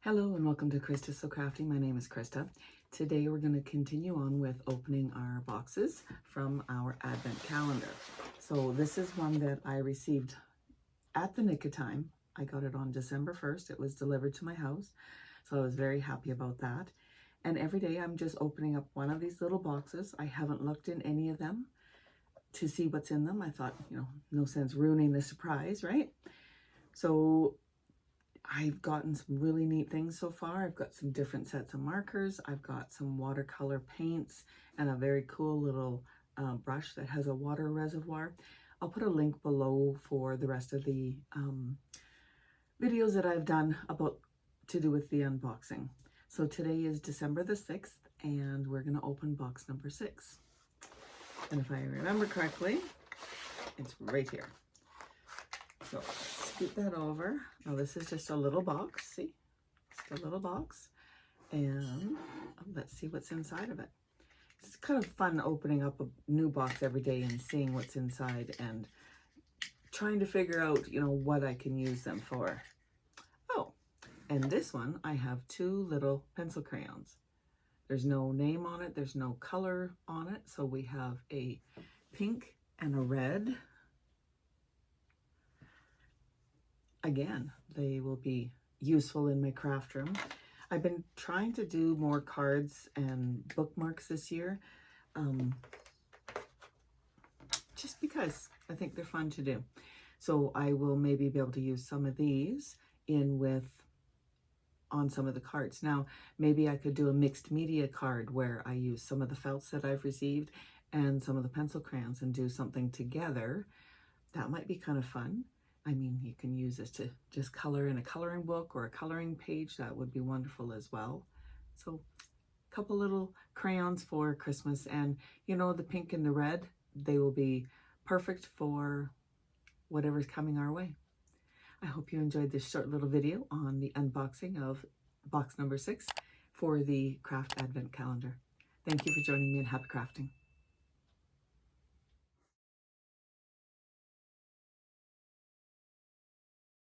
Hello and welcome to Krista So Crafty. My name is Krista. Today we're going to continue on with opening our boxes from our advent calendar. So this is one that I received at the nick of time. I got it on December 1st. It was delivered to my house. So I was very happy about that. And every day I'm just opening up one of these little boxes. I haven't looked in any of them to see what's in them. I thought, no sense ruining the surprise, right? So I've gotten some really neat things so far. I've got some different sets of markers. I've got some watercolor paints and a very cool little brush that has a water reservoir. I'll put a link below for the rest of the videos that I've done to do with the unboxing. So today is December the 6th and we're going to open box number 6. And if I remember correctly, it's right here. So scoot that over. Now this is just a little box, see? Just a little box. And let's see what's inside of it. It's kind of fun opening up a new box every day and seeing what's inside and trying to figure out, what I can use them for. Oh, and this one, I have 2 little pencil crayons. There's no name on it. There's no color on it. So we have a pink and a red. Again, they will be useful in my craft room. I've been trying to do more cards and bookmarks this year, just because I think they're fun to do. So I will maybe be able to use some of these on some of the cards. Now, maybe I could do a mixed media card where I use some of the felts that I've received and some of the pencil crayons and do something together. That might be kind of fun. I mean, you can use this to just color in a coloring book or a coloring page. That would be wonderful as well. So a couple little crayons for Christmas, and the pink and the red, they will be perfect for whatever's coming our way. I hope you enjoyed this short little video on the unboxing of box number 6 for the Craft Advent Calendar. Thank you for joining me and happy crafting.